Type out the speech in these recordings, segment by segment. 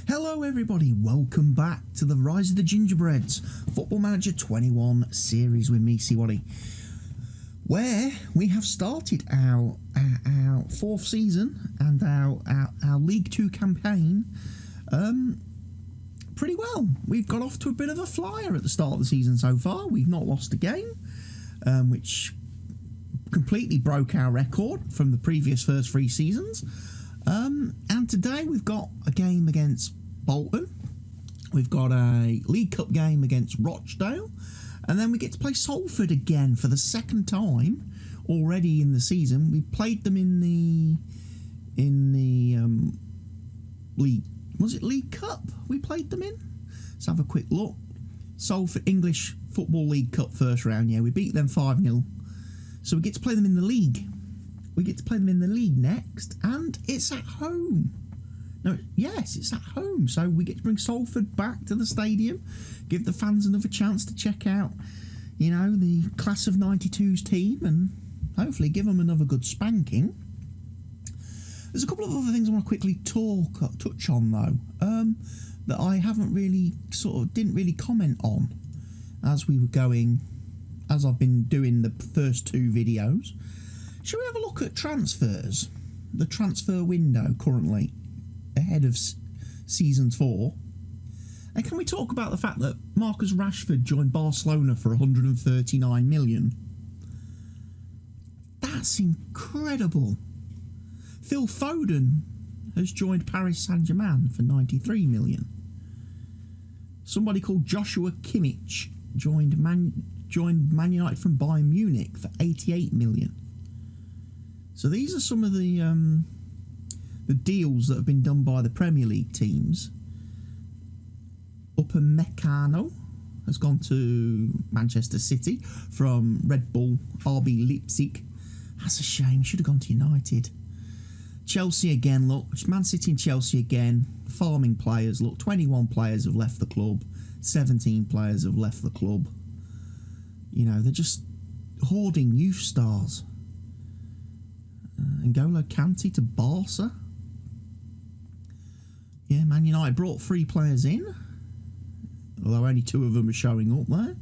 Hello everybody, welcome back to the Rise of the Gingerbreads Football Manager 21 series with me, CWATTY, where we have started our fourth season and our League 2 campaign pretty well. We've got off to a bit of a flyer at the start of the season so far. We've not lost a game, which completely broke our record from the previous first three seasons. And today we've got a game against Bolton, we've got a League Cup game against Rochdale, and then we get to play Salford again for the second time already in the season. We played them in the League, was it League Cup we played them in? Let's have a quick look. Salford English Football League Cup first round, yeah, we beat them 5-0. So we get to play them in the league. We get to play them in the league next, and it's at home. No, yes, it's at home. So we get to bring Salford back to the stadium, give the fans another chance to check out, you know, the class of 92's team, and hopefully give them another good spanking. There's a couple of other things I want to quickly touch on though, that I haven't really didn't really comment on as we were going, as I've been doing the first two videos. Shall we have a look at transfers? The transfer window currently ahead of season 4. And can we talk about the fact that Marcus Rashford joined Barcelona for 139 million? That's incredible. Phil Foden has joined Paris Saint-Germain for 93 million. Somebody called Joshua Kimmich joined Man United from Bayern Munich for 88 million. So these are some of the deals that have been done by the Premier League teams. Upamecano has gone to Manchester City from Red Bull RB Leipzig. That's a shame. Should have gone to United. Chelsea again. Look, Man City and Chelsea again. Farming players. Look, 21 players have left the club. 17 players have left the club. You know, they're just hoarding youth stars. N'Golo Kante to Barca. Yeah, Man United brought 3 players in, although only 2 of them are showing up there.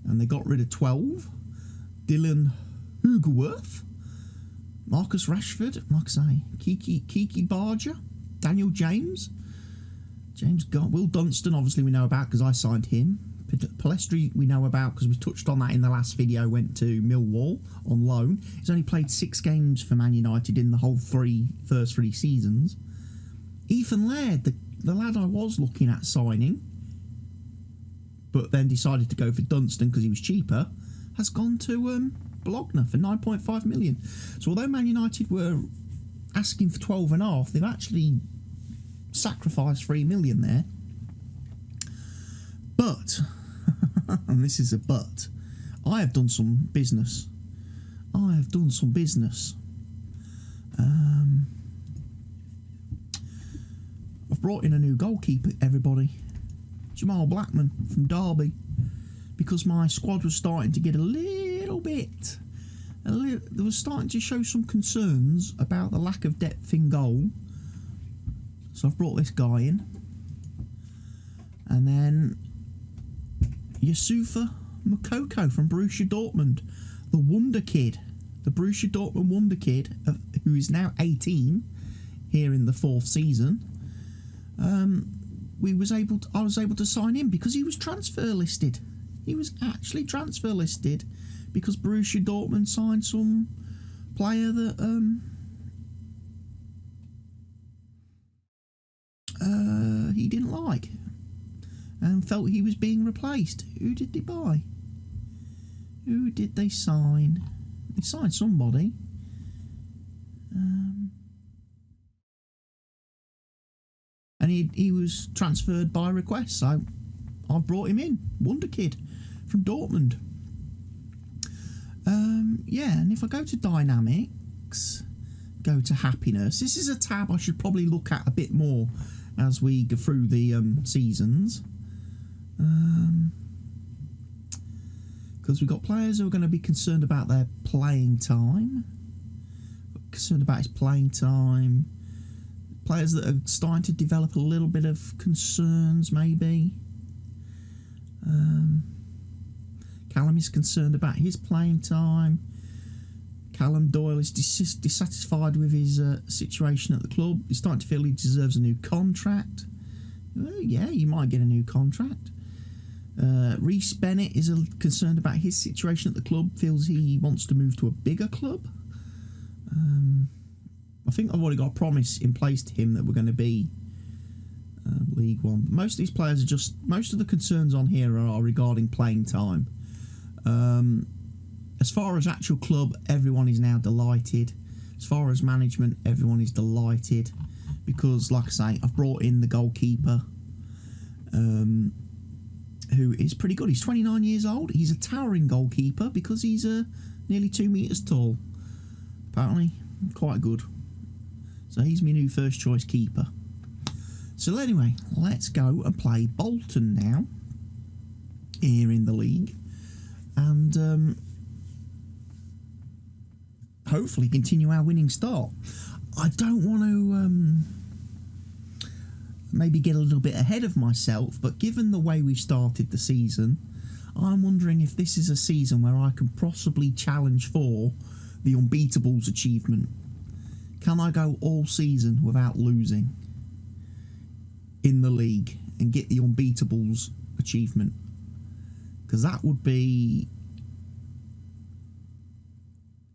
And they got rid of 12. Dylan Hugerworth, Marcus Rashford, like I say, Kiki Barger, Daniel James, Will Dunstan, obviously we know about because I signed him. Palestri we know about because we touched on that in the last video, went to Millwall on loan. He's only played 6 games for Man United in the whole first three seasons. Ethan Laird, the lad I was looking at signing, but then decided to go for Dunstan because he was cheaper, has gone to Bologna for 9.5 million. So although Man United were asking for 12.5, they've actually sacrificed 3 million there. But, and this is a but, I have done some business. I've brought in a new goalkeeper, everybody. Jamal Blackman from Derby. Because my squad was starting to get a little bit... They were starting to show some concerns about the lack of depth in goal. So I've brought this guy in. And then Yusufa Moukoko from Borussia Dortmund, the wonder kid, the Borussia Dortmund wonder kid, who is now 18 here in the 4th season. I was able to sign him because he was transfer listed. He was actually transfer listed because Borussia Dortmund signed some player that he didn't like and felt he was being replaced. Who did they buy? Who did they sign? They signed somebody. And he was transferred by request, so I brought him in. Wonder kid from Dortmund. Yeah, and if I go to Dynamics, go to Happiness, this is a tab I should probably look at a bit more as we go through the seasons. Because we've got players who are going to be concerned about their playing time. Concerned about his playing time. players that are starting to develop a little bit of concerns, maybe. Callum is concerned about his playing time. Callum Doyle is dissatisfied with his situation at the club. He's starting to feel he deserves a new contract. Well, yeah, you might get a new contract. Reece Bennett is concerned about his situation at the club, feels he wants to move to a bigger club. I think I've already got a promise in place to him that we're going to be League One. Most of these players are most of the concerns on here are regarding playing time. As far as actual club, everyone is now delighted. As far as management, everyone is delighted because, like I say, I've brought in the goalkeeper, who is pretty good. He's 29 years old. He's a towering goalkeeper because he's nearly 2 metres tall. Apparently, quite good. So he's my new first choice keeper. So anyway, let's go and play Bolton now, here in the league, and hopefully continue our winning start. I don't want to maybe get a little bit ahead of myself, but given the way we've started the season, I'm wondering if this is a season where I can possibly challenge for the unbeatables achievement. Can I go all season without losing in the league and get the unbeatables achievement? Because that would be...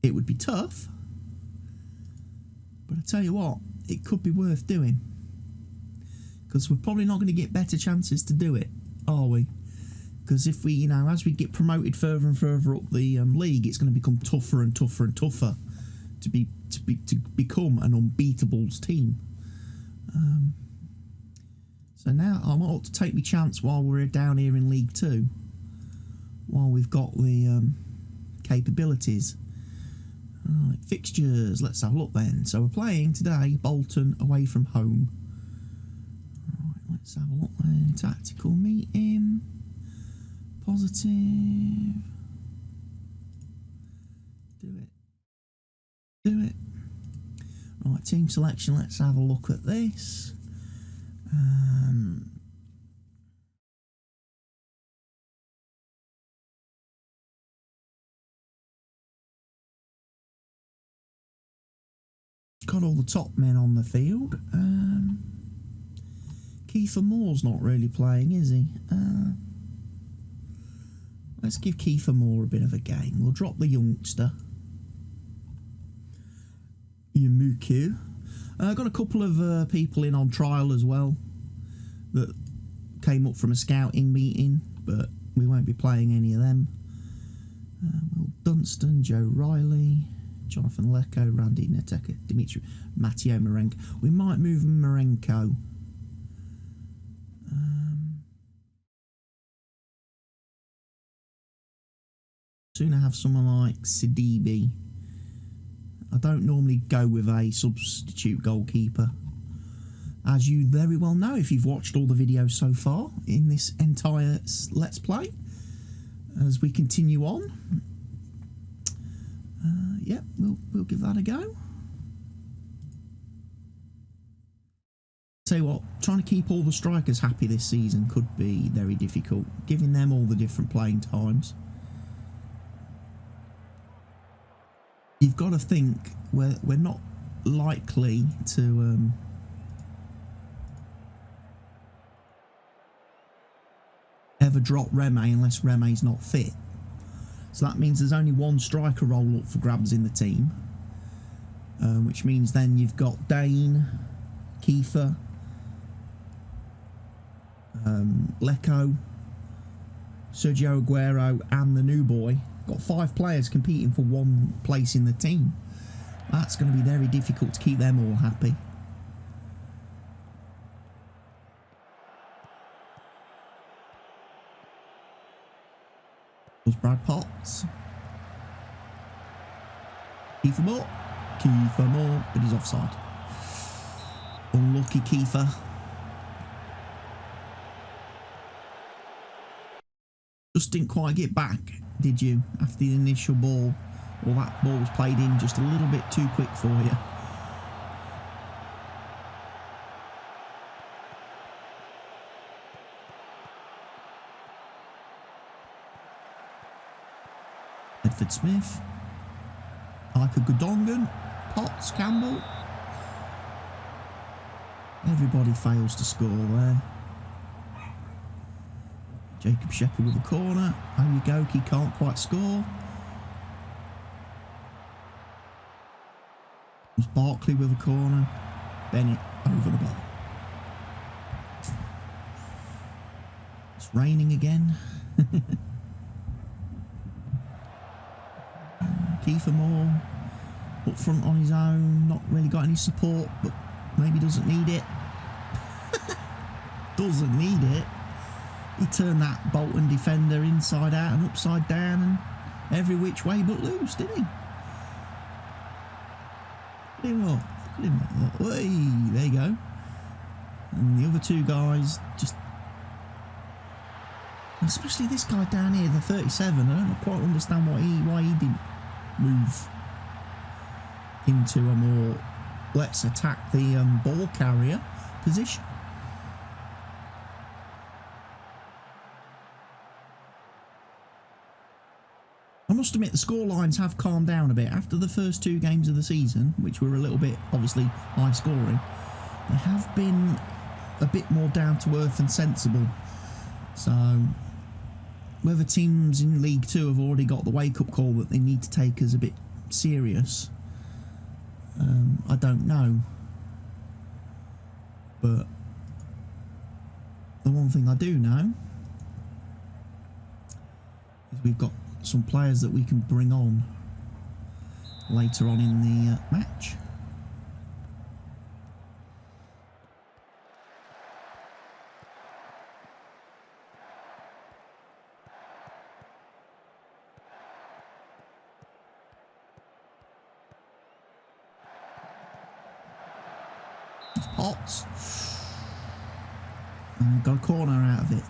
it would be tough, but I tell you what, it could be worth doing, because we're probably not going to get better chances to do it, are we? Because if we, as we get promoted further and further up the league, it's going to become tougher and tougher and tougher to become an unbeatables team. So now I ought to take my chance while we're down here in League 2, while we've got the capabilities. Right, fixtures, let's have a look then. So we're playing today Bolton away from home. Right, let's have a look then. Tactical meeting. Positive. Do it. Right, team selection, let's have a look at this. Got all the top men on the field. Kiefer Moore's not really playing, is he? Let's give Kiefer Moore a bit of a game. We'll drop the youngster. Yamuku. Got a couple of people in on trial as well that came up from a scouting meeting, but we won't be playing any of them. Will Dunstan, Joe Riley, Jonathan Lecco, Randy Neteka, Dimitri, Matteo Marenko. We might move Marenko. Soon I have someone like Sidibe. I don't normally go with a substitute goalkeeper, as you very well know if you've watched all the videos so far in this entire Let's Play. As we continue on, yeah, we'll give that a go. Tell you what, trying to keep all the strikers happy this season could be very difficult, giving them all the different playing times. You've got to think we're not likely to ever drop Reme unless Reme's not fit. So that means there's only one striker roll up for grabs in the team, which means then you've got Dane, Kiefer, Lecco, Sergio Aguero and the new boy. Got 5 players competing for one place in the team. That's going to be very difficult to keep them all happy. Was Brad Potts. Kiefer Moore, but he's offside. Unlucky Kiefer. Just didn't quite get back, did you, after the initial ball? Or that ball was played in just a little bit too quick for you. Pickford Smith. Like a Godongan. Potts, Campbell. Everybody fails to score there. Jacob Shepherd with a corner. Onyegoki can't quite score. There's Barkley with a corner. Bennett over the bar. It's raining again. Kiefer Moore up front on his own. Not really got any support, but maybe doesn't need it. Doesn't need it. He turned that Bolton defender inside out and upside down and every which way but loose, didn't he? Look at him up. Look at him up. Hey, there you go. And the other two guys just... Especially this guy down here, the 37. I don't quite understand why he didn't move into a more let's attack the ball carrier position. I must admit the score lines have calmed down a bit after the first two games of the season, which were a little bit obviously high scoring. They have been a bit more down to earth and sensible. So whether teams in League Two have already got the wake up call that they need to take us a bit serious, I don't know. But the one thing I do know is we've got some players that we can bring on later on in the match. Potts. Got a corner out of it.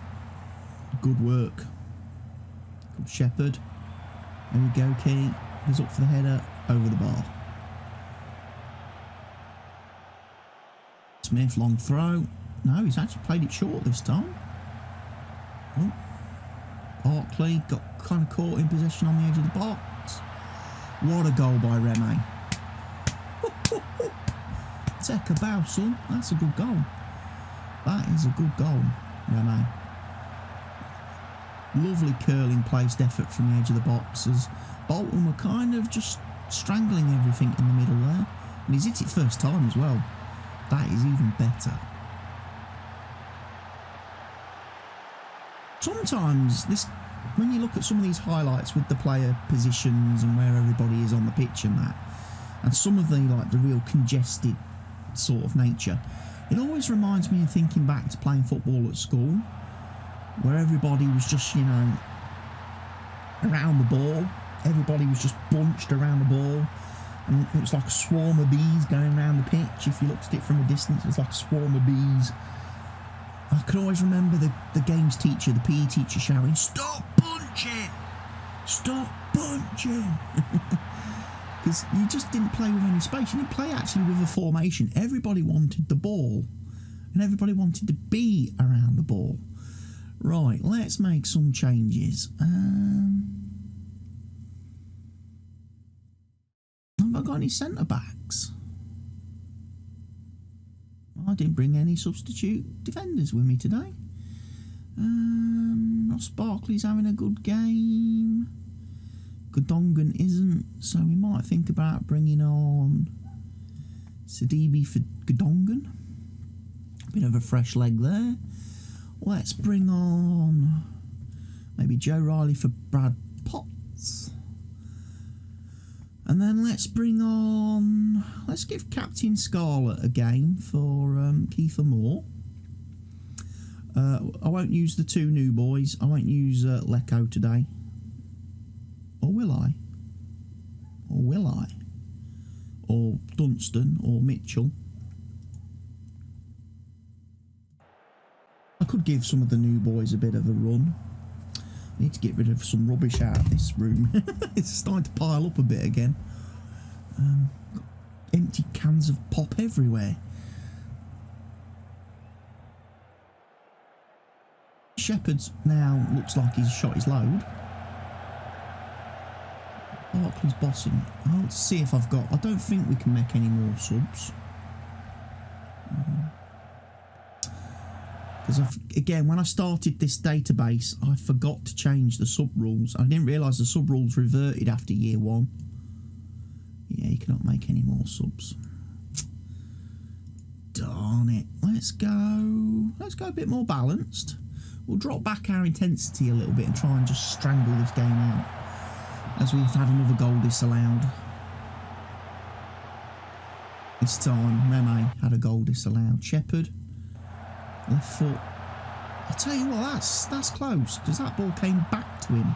Good work. Good Shepherd. There we go, Key. Goes up for the header. Over the bar. Smith, long throw. No, he's actually played it short this time. Oh. Barkley got kind of caught in possession on the edge of the box. What a goal by Remy. Carabao, son. That's a good goal. That is a good goal, Remy. Lovely curling placed effort from the edge of the box as Bolton were kind of just strangling everything in the middle there. And he's hit it first time as well. That is even better. Sometimes this, when you look at some of these highlights with the player positions and where everybody is on the pitch and that, and some of the real congested sort of nature, it always reminds me of thinking back to playing football at school, where everybody was just, you know, around the ball. Everybody was just bunched around the ball, and it was like a swarm of bees going around the pitch. If you looked at it from a distance, it was like a swarm of bees. I could always remember the games teacher, the PE teacher, shouting, "Stop bunching! Stop bunching!" Because you just didn't play with any space. You didn't play actually with a formation. Everybody wanted the ball, and everybody wanted to be around the ball. Right, let's make some changes. Have I got any centre-backs? I didn't bring any substitute defenders with me today. Ross Barkley's having a good game. Godongan isn't, so we might think about bringing on Sidibe for Godongan. Bit of a fresh leg there. Let's bring on maybe Joe Riley for Brad Potts. And then let's give Captain Scarlett a game for Kiefer Moore. I won't use the two new boys. I won't use Lecco today. Or will I? Or will I? Or Dunstan or Mitchell. I could give some of the new boys a bit of a run. I need to get rid of some rubbish out of this room. It's starting to pile up a bit again. Got empty cans of pop everywhere. Shepherd's now looks like he's shot his load. Barkley's bossing it. I'll see if I've got... I don't think we can make any more subs. Because again, when I started this database, I forgot to change the sub rules. I didn't realise the sub rules reverted after year 1. Yeah, you cannot make any more subs. Darn it. Let's go a bit more balanced. We'll drop back our intensity a little bit and try and just strangle this game out, as we've had another goal disallowed. This time, Meme had a goal disallowed. Shepherd, left foot. I'll tell you what, that's close, because that ball came back to him.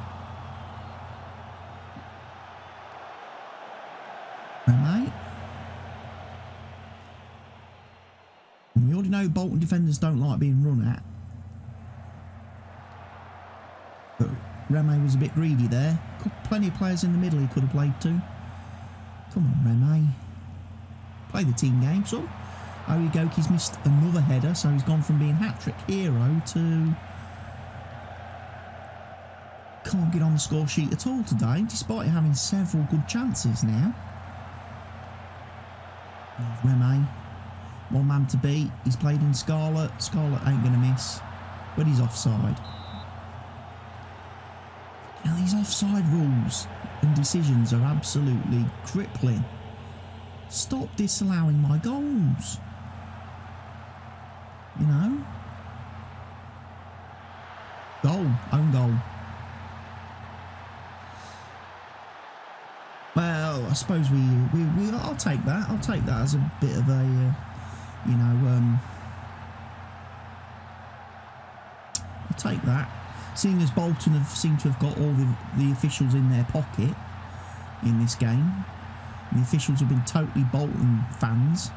Meme. And we already know Bolton defenders don't like being run at. But Reme was a bit greedy there. Plenty of players in the middle he could have played to. Come on, Reme. Play the team game, son. Oyegoki's missed another header, so he's gone from being hat-trick hero to... can't get on the score sheet at all today, despite having several good chances now. Reme. One man to beat. He's played in Scarlet. Scarlet ain't going to miss. But he's offside. Now, these offside rules and decisions are absolutely crippling. Stop disallowing my goals. You know? Goal. Own goal. Well, I suppose I'll take that. I'll take that as a bit of a, I'll take that. Seeing as Bolton have seemed to have got all the officials in their pocket in this game. And the officials have been totally Bolton fans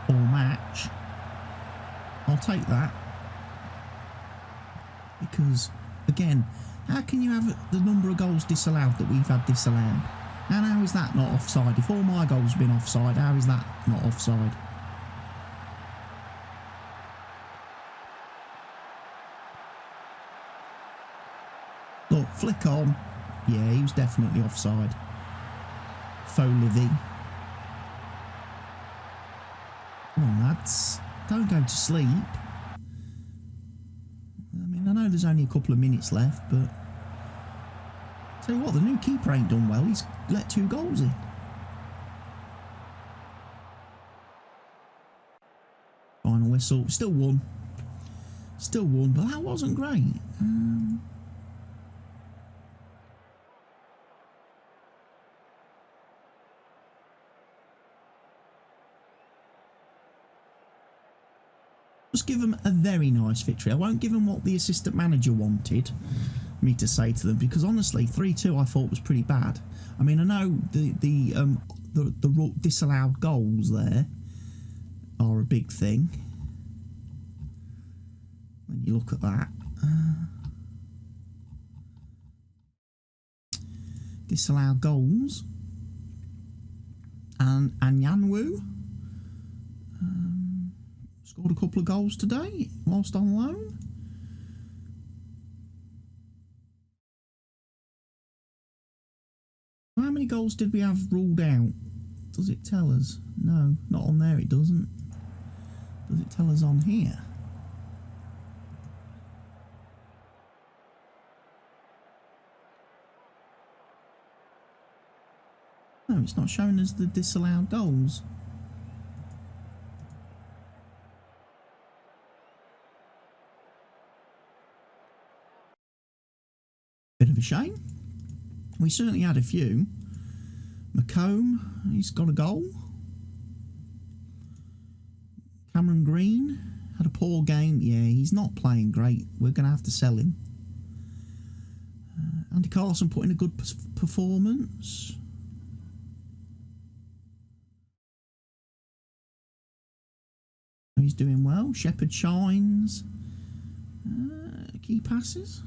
all match. I'll take that. Because, again, how can you have the number of goals disallowed that we've had disallowed? And how is that not offside? If all my goals have been offside, how is that not offside? Look, flick on. Yeah, he was definitely offside. Faux living. Come on, lads. Don't go to sleep. I mean, I know there's only a couple of minutes left, but... tell you what, the new keeper ain't done well. He's let 2 goals in. Final whistle. Still won. Still won, but that wasn't great. Just give them a very nice victory. I won't give them what the assistant manager wanted me to say to them, because honestly 3-2 I thought was pretty bad. I mean, I know the disallowed goals there are a big thing when you look at that. Disallowed goals, and Anyanwu scored a couple of goals today whilst on loan. How many goals did we have ruled out? Does it tell us? No, not on there it doesn't. Does it tell us on here? No, it's not showing us the disallowed goals. Bit of a shame. We certainly had a few. McComb, he's got a goal. Cameron Green had a poor game. Yeah, he's not playing great. We're going to have to sell him. Andy Carson put in a good performance. He's doing well. Shepherd shines. Key passes.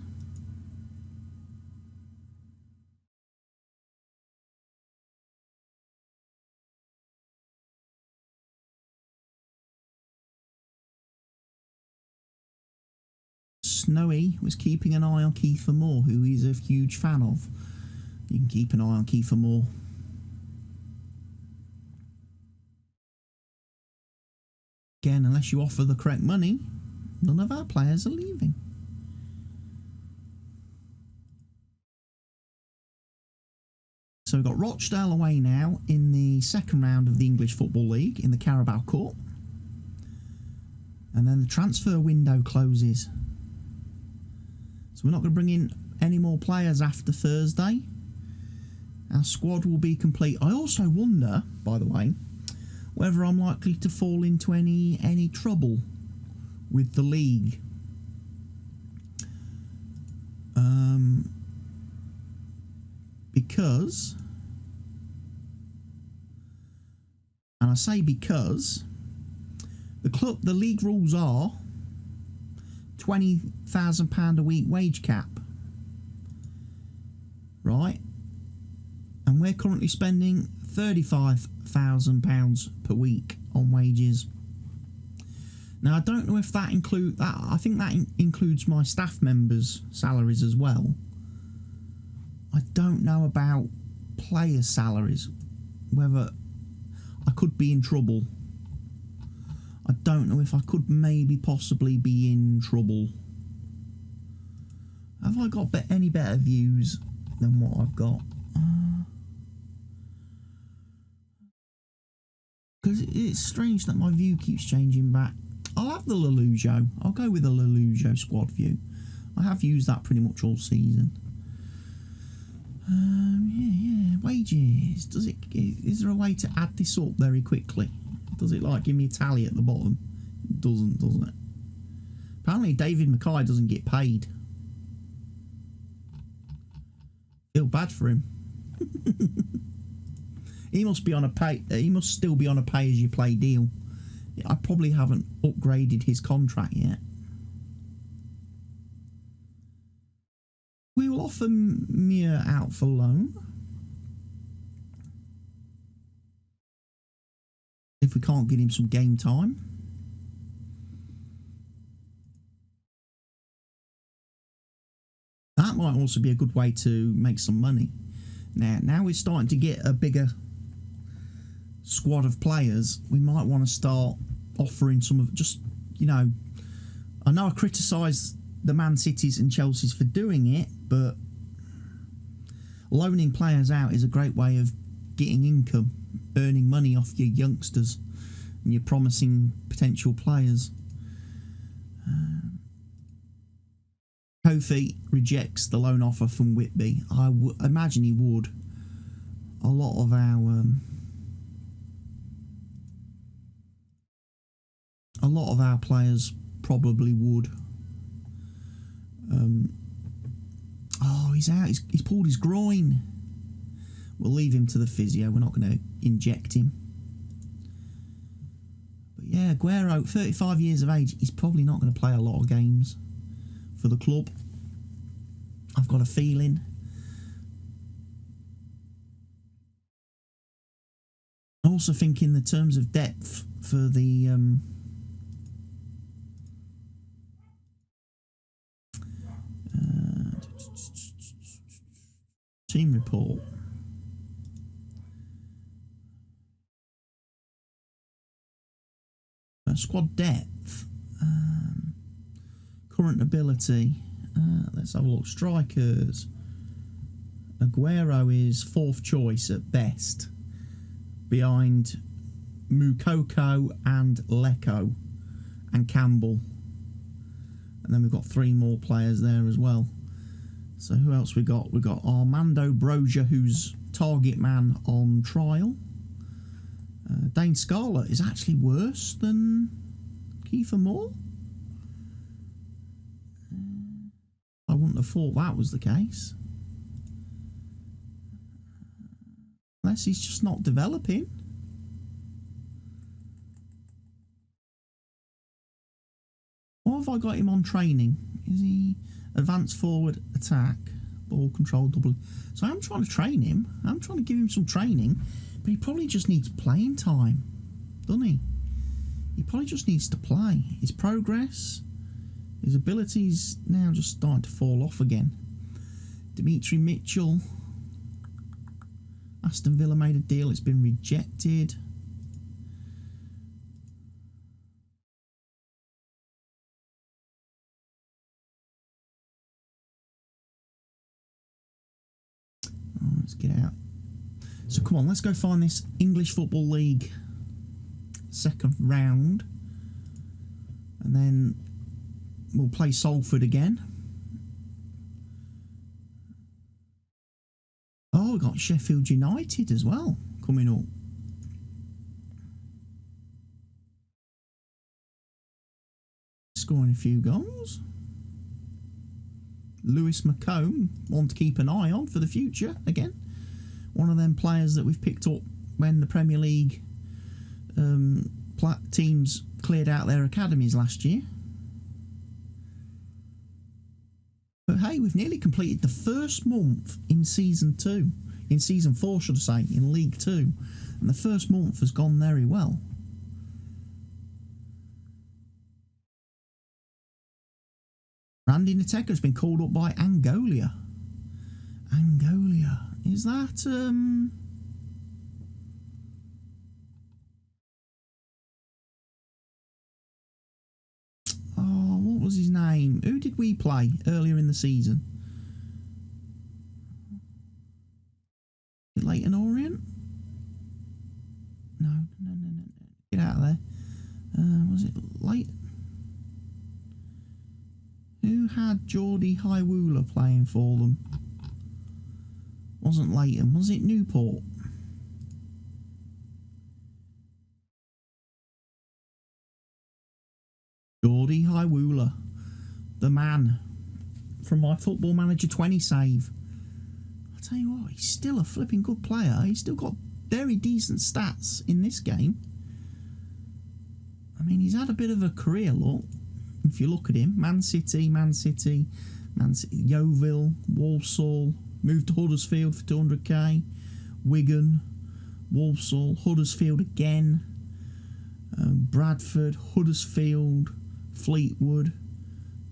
Snowy was keeping an eye on Kiefer Moore, who he's a huge fan of. You can keep an eye on Kiefer Moore. Again, unless you offer the correct money, none of our players are leaving. So we've got Rochdale away now in the second round of the English Football League in the Carabao Cup. And then the transfer window closes. So we're not going to bring in any more players after Thursday. Our squad will be complete. I also wonder, by the way, whether I'm likely to fall into any trouble with the league. Because, and I say because, the league rules are £20,000 a week wage cap, right? And we're currently spending £35,000 per week on wages. Now I don't know if that includes that. I think that includes my staff members' salaries as well. I don't know about player salaries, whether I could be in trouble. I don't know if I could maybe possibly be in trouble. Have I got any better views than what I've got? Because it's strange that my view keeps changing back. I'll have the Lelujo. I'll go with the Lelujo squad view. I have used that pretty much all season. Yeah. Wages. Is there a way to add this up very quickly? Does it like give me a tally at the bottom? It doesn't it? Apparently David Mccarthy doesn't get paid. Feel bad for him. He must be on a pay. He must still be on a pay-as-you-play deal. I probably haven't upgraded his contract yet. We will offer Mia out for loan if we can't get him some game time. That might also be a good way to make some money. Now we're starting to get a bigger squad of players. We might want to start offering some of just, you know, I know I criticise the Man Cities and Chelseas for doing it, but loaning players out is a great way of getting income, earning money off your youngsters and your promising potential players. Kofi rejects the loan offer from Whitby. I imagine he would. A lot of our players probably would. Oh, he's out. He's pulled his groin. We'll leave him to the physio. We're not going to inject him. But yeah, Aguero, 35 years of age. He's probably not going to play a lot of games for the club. I've got a feeling. I also think in the terms of depth for the team report. Squad depth. Current ability. Let's have a look. Strikers. Aguero is 4th choice at best, behind Mukoko and Lecco and Campbell. And then we've got 3 more players there as well. So who else we got? We've got Armando Broja, who's target man on trial. Dane Scarlett is actually worse than Kiefer Moore. I wouldn't have thought that was the case. Unless he's just not developing. What have I got him on training? Is he advanced forward attack, ball control, double? So I'm trying to train him. I'm trying to give him some training, but he probably just needs playing time, doesn't he? He probably just needs to play. His progress, his abilities now just starting to fall off again. Dimitri Mitchell. Aston Villa made a deal. It's been rejected. Oh, let's get out. So come on, let's go find this English Football League second round. And then we'll play Salford again. Oh, we've got Sheffield United as well coming up. Scoring a few goals. Lewis McComb, one to keep an eye on for the future again. One of them players that we've picked up when the Premier League teams cleared out their academies last year. But hey, we've nearly completed the first month in Season 2. In Season 4, should I say, in League 2. And the first month has gone very well. Randy Nteka has been called up by Angola. Angola. Is that... Oh, what was his name? Who did we play earlier in the season? Leighton Orient? No. Get out of there. Was it Leighton? Who had Geordie Highwooler playing for them? Wasn't Leighton, was it Newport? Geordie Highwooler, the man from my Football Manager 20 save. I'll tell you what, he's still a flipping good player. He's still got very decent stats in this game. I mean, he's had a bit of a career look. If you look at him, Man City, Yeovil, Walsall, moved to Huddersfield for 200k, Wigan, Walsall, Huddersfield again, Bradford, Huddersfield, Fleetwood,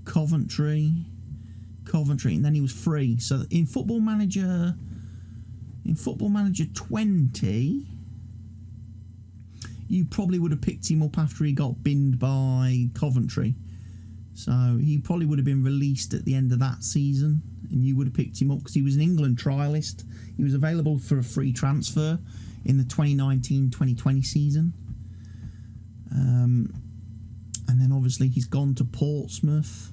Coventry, and then he was free. So in Football Manager 20, you probably would have picked him up after he got binned by Coventry. So he probably would have been released at the end of that season, and you would have picked him up because he was an England trialist. He was available for a free transfer in the 2019-2020 season. And then obviously he's gone to Portsmouth,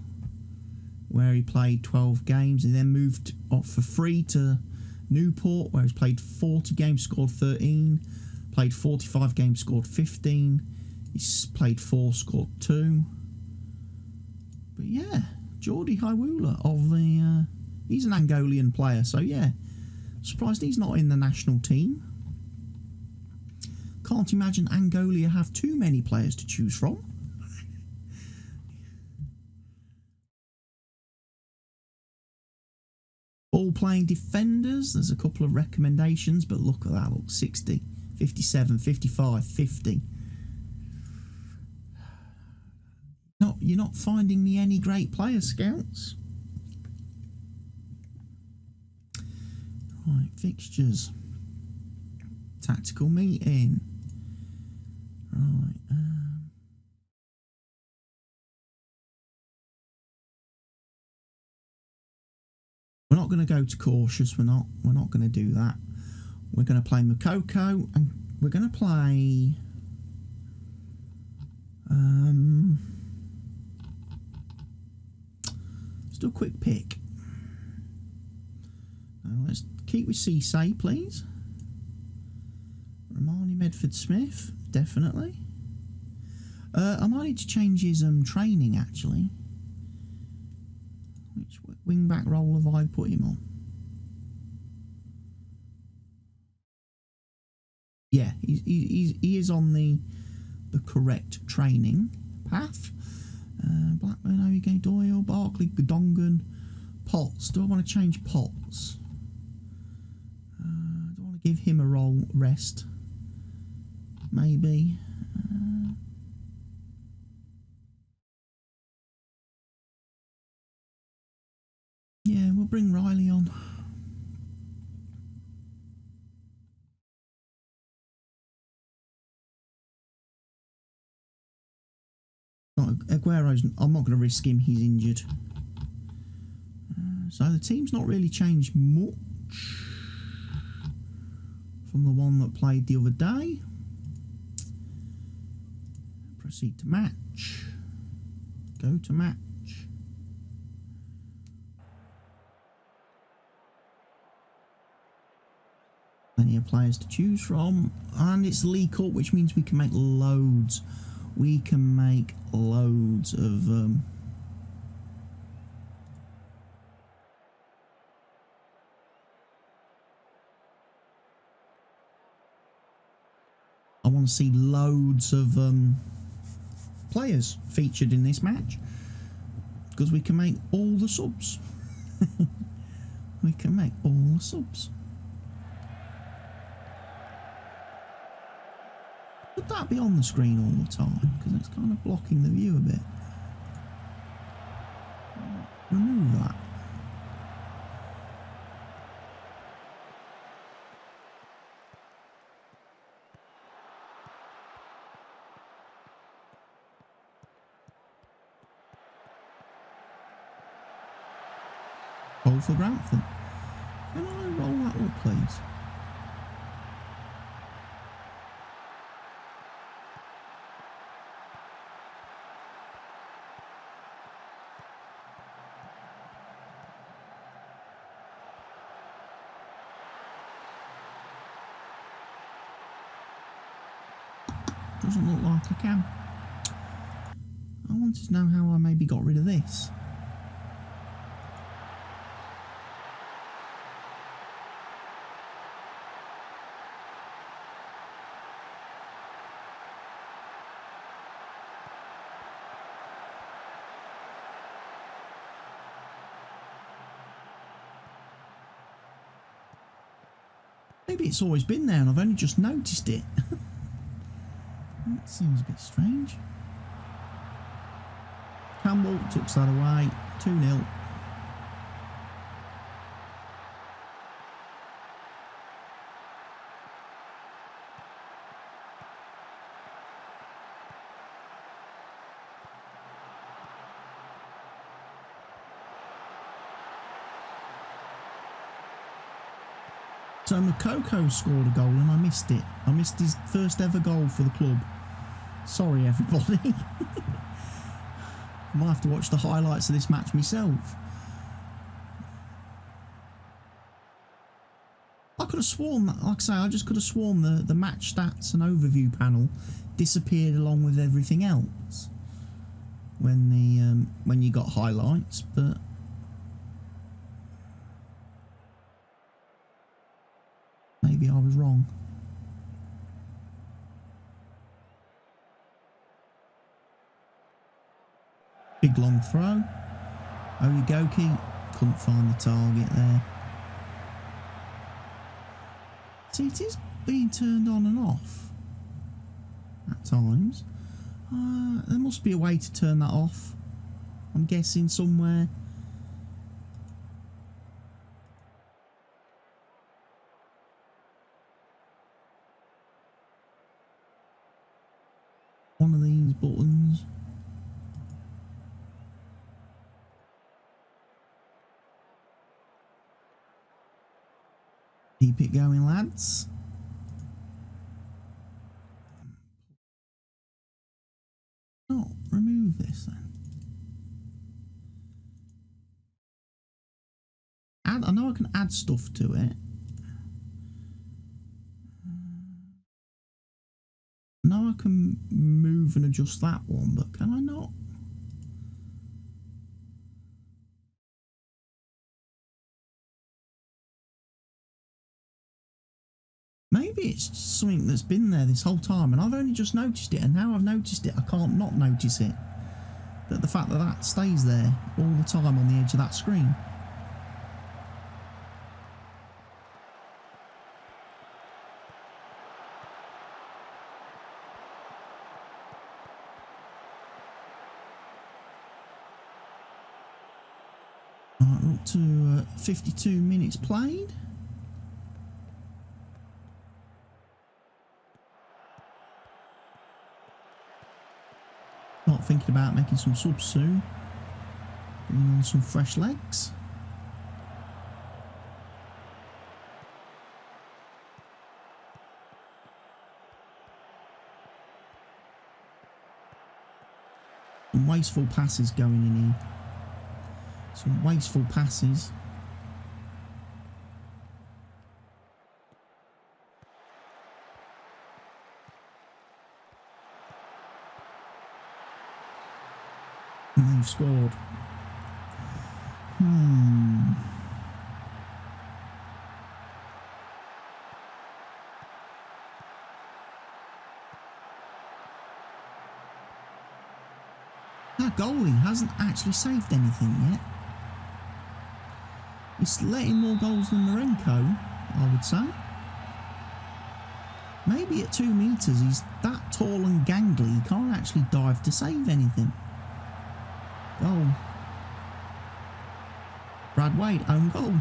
where he played 12 games. He then moved off for free to Newport, where he's played 40 games, scored 13, played 45 games, scored 15. He's played 4, scored 2. But yeah, Geordie Highwooler of the... he's an Angolian player, so yeah. Surprised he's not in the national team. Can't imagine Angola have too many players to choose from. All playing defenders, there's a couple of recommendations, but look at that, look, 60, 57, 55, 50. You're not finding me any great player scouts. Right, fixtures. Tactical meeting. Right. We're not going to go to cautious. We're not going to do that. We're going to play Makoko, and we're going to play. Let's do a quick pick. Let's keep with Cisse, please. Romani Medford-Smith, definitely. I might need to change his training, actually. Which wing-back role have I put him on? Yeah, he is on the correct training path. Blackburn, Oige, Doyle, Barkley, Godongan, Potts. Do I want to change Potts? Do I want to give him a role rest? Maybe. Yeah, we'll bring Riley on. Aguero's. I'm not going to risk him. He's injured. So the team's not really changed much from the one that played the other day. Proceed to match. Go to match. Plenty of players to choose from, and it's the League Cup, which means we can make loads. We can make loads of I want to see loads of players featured in this match, because we can make all the subs. We can make all the subs. Should that be on the screen all the time? Because it's kind of blocking the view a bit. Remove that. Goal for Grantham. Can I roll that up, please? Doesn't look like I can. I wanted to know how I maybe got rid of this. Maybe it's always been there and I've only just noticed it. That seems a bit strange. Campbell tucks that away. 2-0. So Mccarthy scored a goal and I missed it. I missed his first ever goal for the club. Sorry everybody. I might have to watch the highlights of this match myself. I could have sworn that, like I say, I just could have sworn the match stats and overview panel disappeared along with everything else when you got highlights, but maybe I was wrong. Big long throw. Oyegoki couldn't find the target there. See, it is being turned on and off at times. There must be a way to turn that off. I'm guessing somewhere. One of these buttons. Keep it going, lads. Oh, remove this then. I know I can add stuff to it. I know I can move and adjust that one, but can I not? Maybe it's something that's been there this whole time and I've only just noticed it, and now I've noticed it, I can't not notice it. That the fact that that stays there all the time on the edge of that screen. Right, we're up to 52 minutes played. thinking about making some subs soon. Bringing on some fresh legs. Some wasteful passes going in here. Some wasteful passes. And they've scored. That goalie hasn't actually saved anything yet. He's letting more goals than Marenko, I would say. Maybe at 2 metres he's that tall and gangly he can't actually dive to save anything. Goal. Brad Wade, own goal.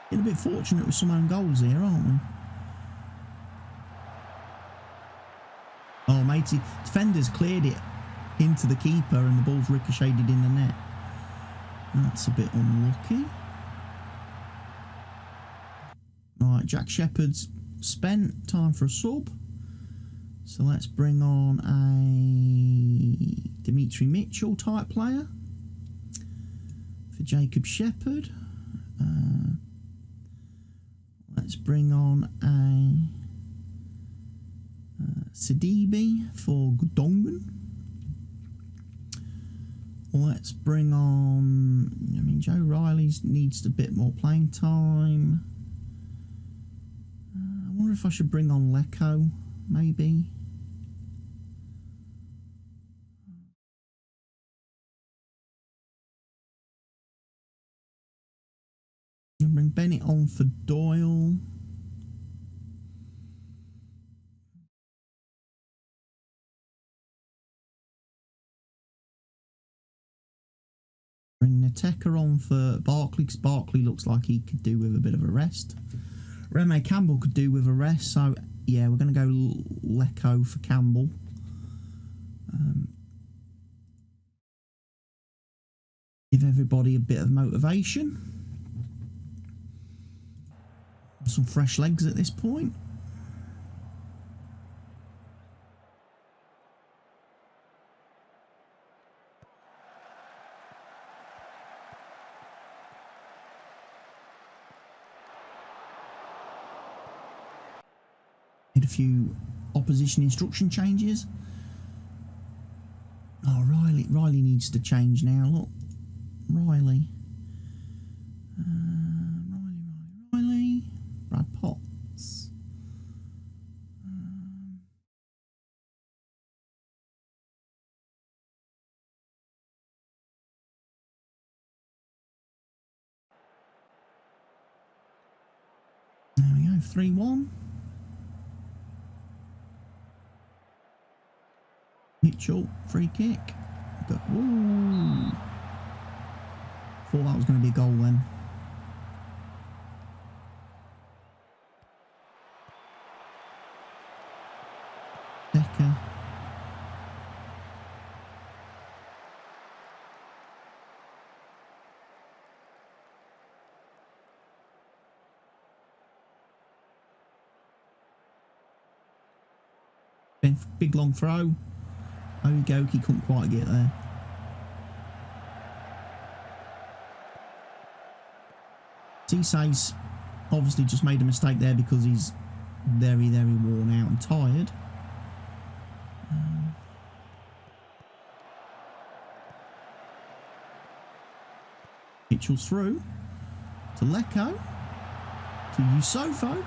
Getting a bit fortunate with some own goals here, aren't we? Oh, matey, defenders cleared it into the keeper and the ball's ricocheted in the net. That's a bit unlucky. Right, Jack Shepherd's spent. Time for a sub. So let's bring on a Dimitri Mitchell type player for Jacob Shepherd. Let's bring on a Sidibe for Gudongan. Let's bring on, I mean, Joe Riley needs a bit more playing time. I wonder if I should bring on Lecco, maybe. I'll bring Bennett on for Doyle. Bring Nateka on for Barkley, because Barkley looks like he could do with a bit of a rest. Remy Campbell could do with a rest, so yeah, we're going to go Lecco for Campbell. Give everybody a bit of motivation. Some fresh legs at this point. Made a few opposition instruction changes. Oh, Riley needs to change now. Look, Riley. Riley. Brad Potts. There we go, 3-1. Mitchell, free kick. But, ooh. Thought that was going to be a goal then. Decker. Big long throw. Ogoki couldn't quite get there. Cissé's obviously just made a mistake there because he's very, very worn out and tired. Mitchell's through to Lecco, to Yusofo,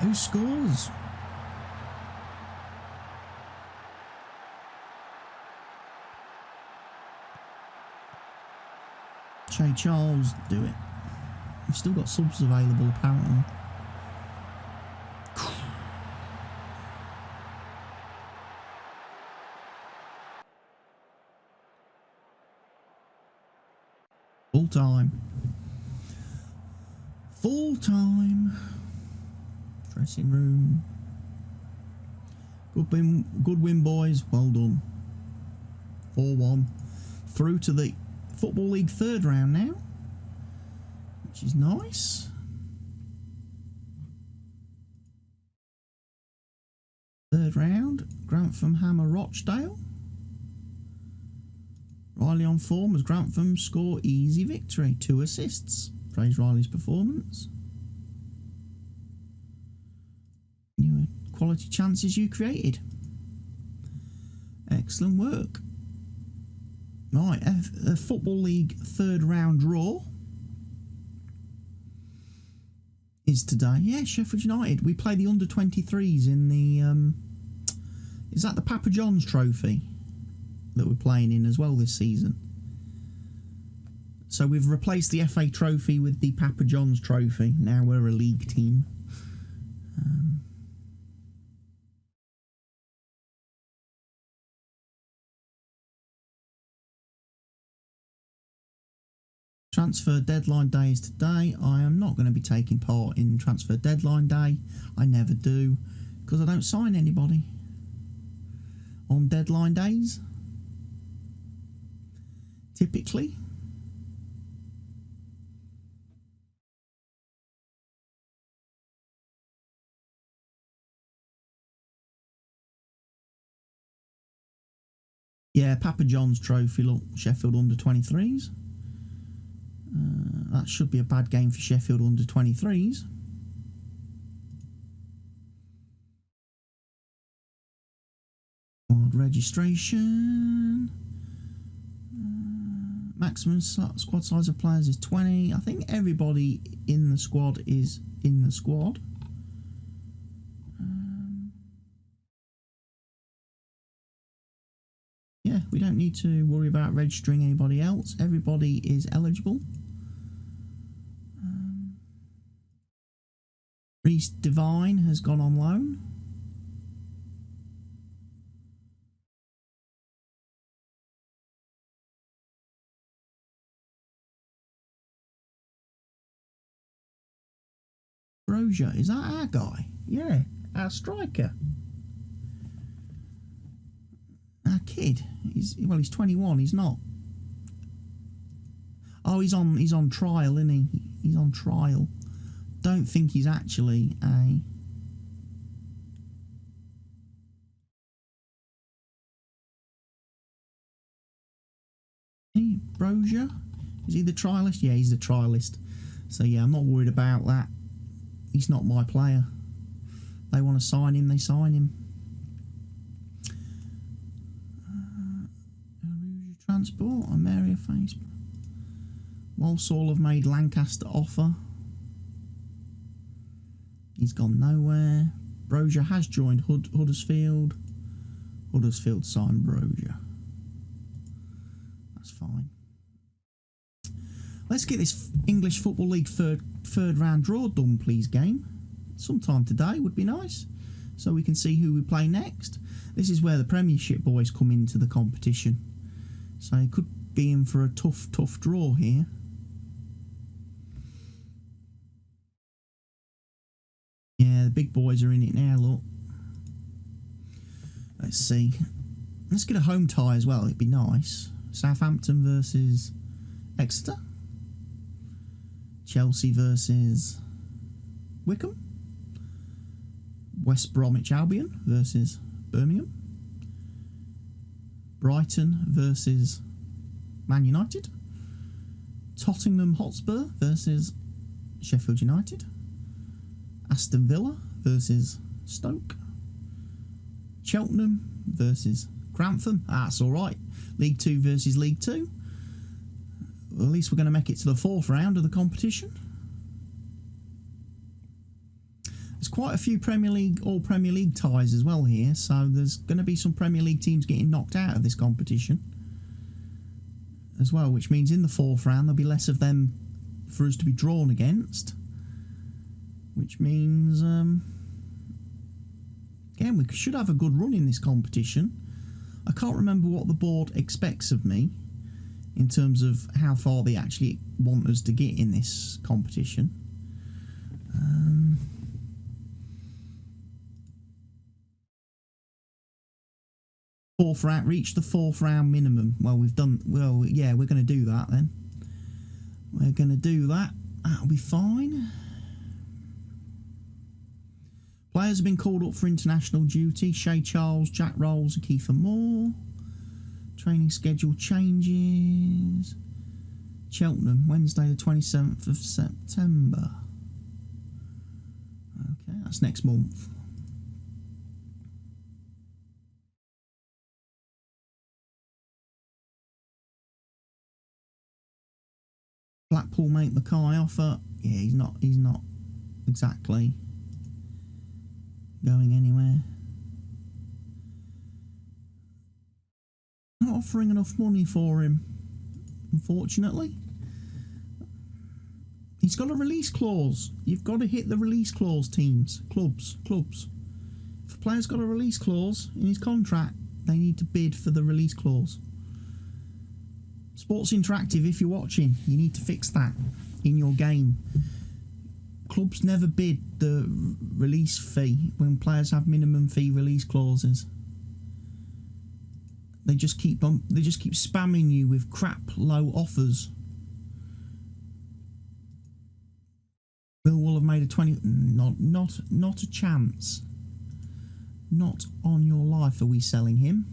who scores. Che Charles do it. We've still got subs available apparently. Full time. Full time. Dressing room. Good win, boys. Well done. 4-1. Through to the Football League third round now, which is nice. Third round, Grantham Hammer Rochdale. Riley on form as Grantham score easy victory. 2 assists. Praise Riley's performance. New quality chances you created. Excellent work. Right, a Football League third round draw is today. Yeah, Sheffield United. We play the under-23s in the... is that the Papa John's Trophy that we're playing in as well this season? So we've replaced the FA Trophy with the Papa John's Trophy. Now we're a league team. Transfer deadline day is today. I am not going to be taking part in transfer deadline day. I never do, because I don't sign anybody on deadline days. Typically. Yeah, Papa John's Trophy, look, Sheffield under-23s. That should be a bad game for Sheffield under-23s. Registration. Maximum squad size of players is 20. I think everybody in the squad is in the squad. Yeah, we don't need to worry about registering anybody else. Everybody is eligible. Reece Devine has gone on loan. Brozier, is that our guy? Yeah, our striker. Our kid. He's 21. He's not. Oh, he's on trial, isn't he? He's on trial. Don't think he's actually a... Hey, Brozier? Is he the trialist? Yeah, he's the trialist. So yeah, I'm not worried about that. He's not my player. They want to sign him, they sign him. Transport, Ameria face. Walsall have made Lancaster offer. He's gone nowhere. Brozier has joined Huddersfield. Huddersfield signed Brozier. That's fine. Let's get this English Football League third round draw done, please, game. Sometime today would be nice, so we can see who we play next. This is where the Premiership boys come into the competition. So it could be in for a tough draw here. Yeah, the big boys are in it now, look. Let's see. Let's get a home tie as well, it'd be nice. Southampton versus Exeter. Chelsea versus Wickham. West Bromwich Albion versus Birmingham. Brighton versus Man United. Tottenham Hotspur versus Sheffield United. Aston Villa versus Stoke. Cheltenham versus Grantham. That's alright. League 2 versus League 2. Well, at least we're going to make it to the fourth round of the competition. There's quite a few all Premier League ties as well here, so there's going to be some Premier League teams getting knocked out of this competition as well, which means in the fourth round there'll be less of them for us to be drawn against, which means again, we should have a good run in this competition. I can't remember what the board expects of me in terms of how far they actually want us to get in this competition. Fourth round, reach the fourth round minimum. Well, we've done. Well, yeah, we're going to do that then. We're going to do that. That'll be fine. Players have been called up for international duty. Shay Charles, Jack Rolls, and Kiefer Moore. Training schedule changes. Cheltenham, Wednesday the 27th of September. Okay, that's next month. Blackpool make Mccarthy offer. Yeah, he's not exactly going anywhere. Not offering enough money for him, unfortunately. He's got a release clause. You've got to hit the release clause, teams, clubs. If a player's got a release clause in his contract, they need to bid for the release clause. Sports Interactive, if you're watching, you need to fix that in your game. Clubs never bid the release fee when players have minimum fee release clauses. They just keep spamming you with crap low offers. Millwall have made a 20. Not a chance. Not on your life are we selling him.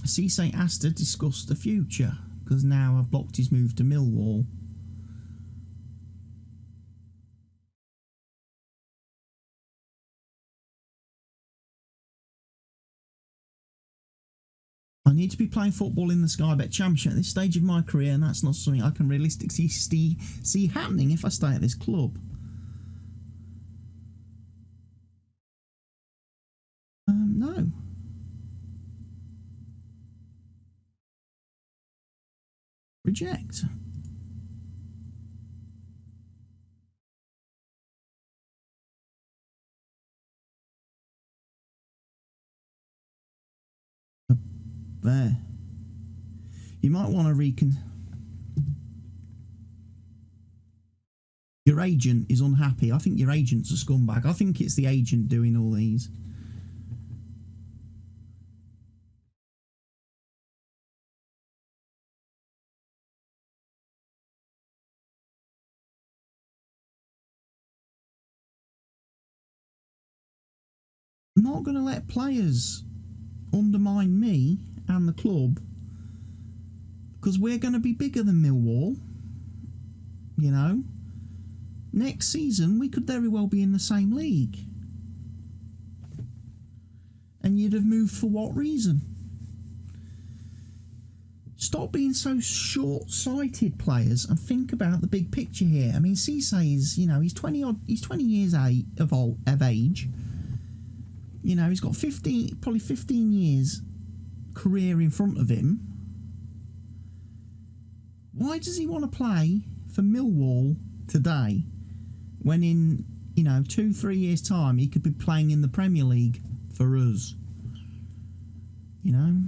Cisse asked to discuss the future because now I've blocked his move to Millwall. I need to be playing football in the Sky Bet Championship at this stage of my career, and that's not something I can realistically see happening if I stay at this club. No. Reject. There. You might want to Your agent is unhappy. I think your agent's a scumbag. I think it's the agent doing all these. I'm not going to let players undermine me and the club because we're going to be bigger than Millwall. You know, next season we could very well be in the same league, and you'd have moved for what reason? Stop being so short-sighted, players, and think about the big picture here. I mean, Cisse is, you know, he's 20 years of age. You know, he's got 15 years career in front of him. Why does he want to play for Millwall today when in, you know, 2-3 years' time he could be playing in the Premier League for us? You know?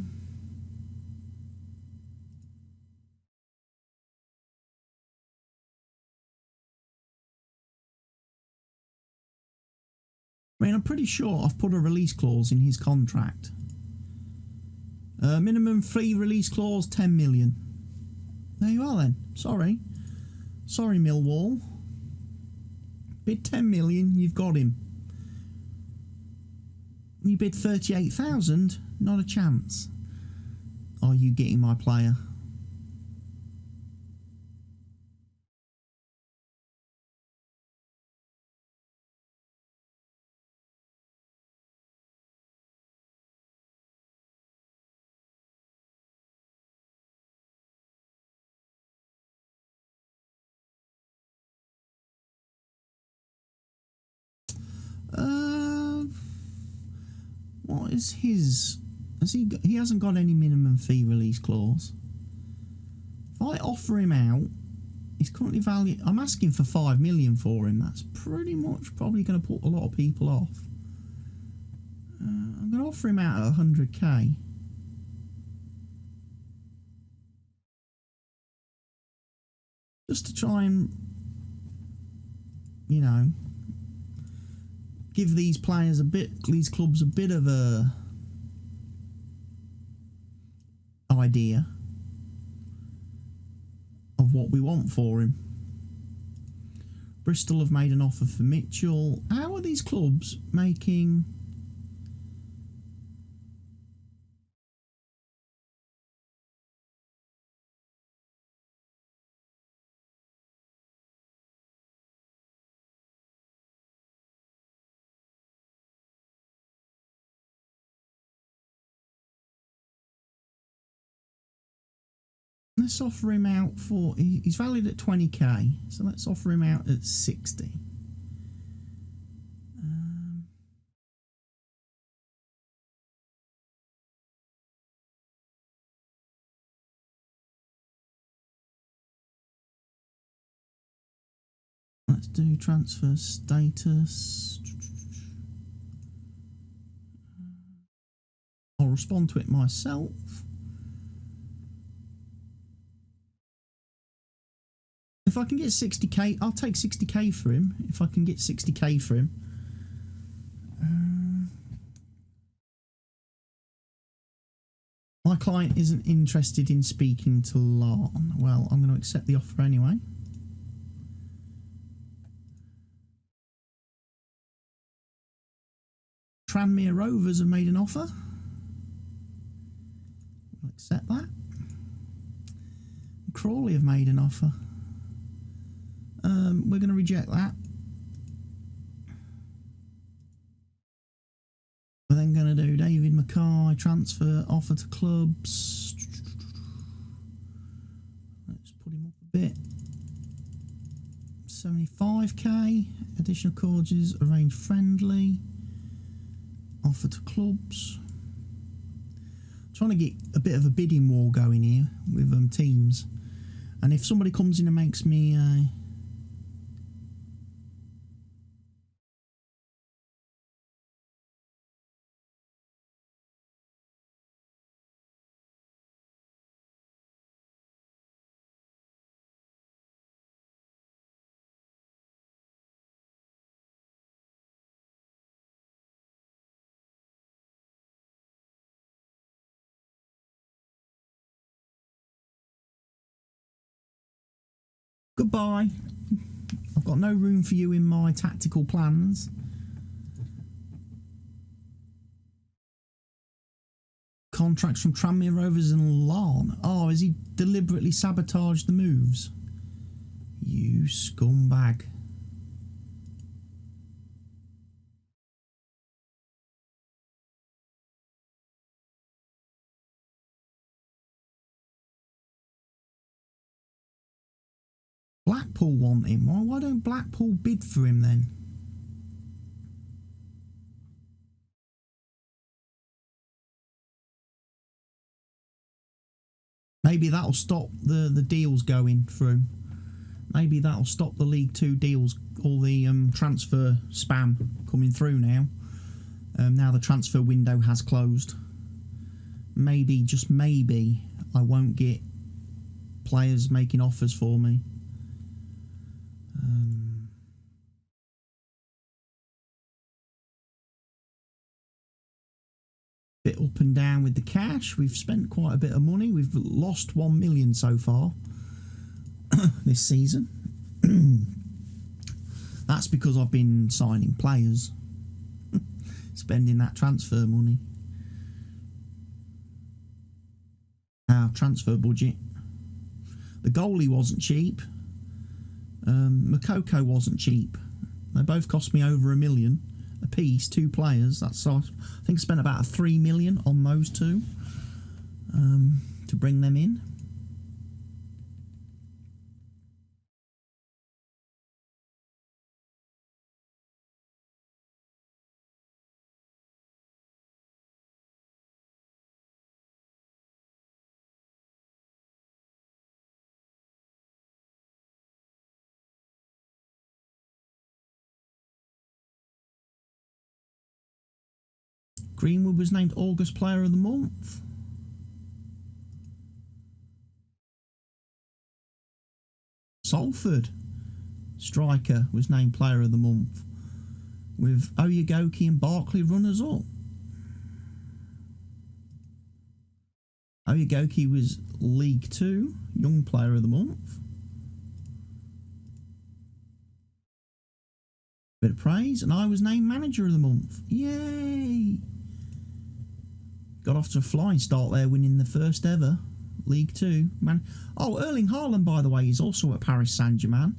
I mean, I'm pretty sure I've put a release clause in his contract. Minimum fee release clause, 10 million. There you are then. Sorry, Millwall. Bid 10 million, you've got him. You bid 38,000, not a chance. Are you getting my player? What is his? He hasn't got any minimum fee release clause. If I offer him out, he's currently valued. I'm asking for 5 million for him. That's pretty much probably going to put a lot of people off. I'm going to offer him out at 100k. just to try and, you know, give these players these clubs a bit of a idea of what we want for him. Bristol have made an offer for Mitchell. How are these clubs making... Let's offer him out for... He's valued at 20k, so let's offer him out at 60. Let's do transfer status. I'll respond to it myself. If I can get 60k, I'll take 60k for him. If I can get 60k for him. My client isn't interested in speaking to Larn. Well, I'm going to accept the offer anyway. Tranmere Rovers have made an offer. I'll accept that. Crawley have made an offer. We're going to reject that. We're then going to do David Mccarthy transfer offer to clubs. Let's put him up a bit. 75k. Additional causes, arrange friendly. Offer to clubs. Trying to get a bit of a bidding war going here with teams. And if somebody comes in and makes me goodbye. I've got no room for you in my tactical plans. Contracts from Tranmere Rovers and Larn. Oh, has he deliberately sabotaged the moves? You scumbag. Blackpool want him. Why don't Blackpool bid for him then? Maybe that'll stop the deals going through. Maybe that'll stop the League Two deals, all the transfer spam coming through now. Now the transfer window has closed. Maybe, just maybe, I won't get players making offers for me. Bit up and down with the cash. We've spent quite a bit of money. We've lost 1 million so far this season. That's because I've been signing players, spending that transfer money. Our transfer budget. The goalie wasn't cheap. Makoko wasn't cheap. They both cost me over $1 million a piece, 2 players. That's, I think I spent about 3 million on those two to bring them in. Greenwood was named August Player of the Month. Salford striker was named Player of the Month, with Oyegoki and Barkley runners up. Oyegoki was League 2 Young Player of the Month. Bit of praise, and I was named Manager of the Month. Yay! Got off to a flying start there, winning the first ever League 2. Erling Haaland, by the way, is also at Paris Saint-Germain.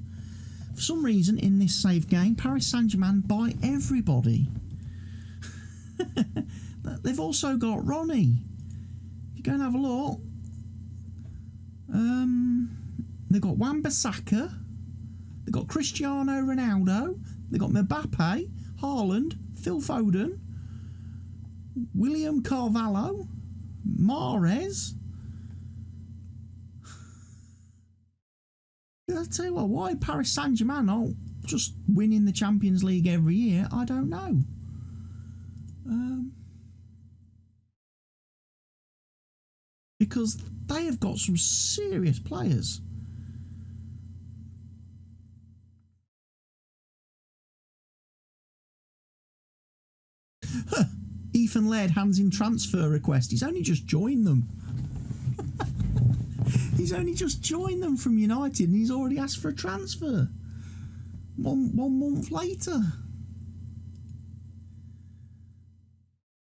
For some reason, in this save game, Paris Saint-Germain buy everybody. They've also got Ronnie. If you go and have a look, they've got Wan-Bissaka, they've got Cristiano Ronaldo, they've got Mbappe, Haaland, Phil Foden, William Carvalho, Mahrez. I tell you what, why Paris Saint-Germain aren't just winning the Champions League every year, I don't know. Because they have got some serious players. Ethan Laird hands in transfer request. He's only just joined them. He's only just joined them from United and he's already asked for a transfer. One month later.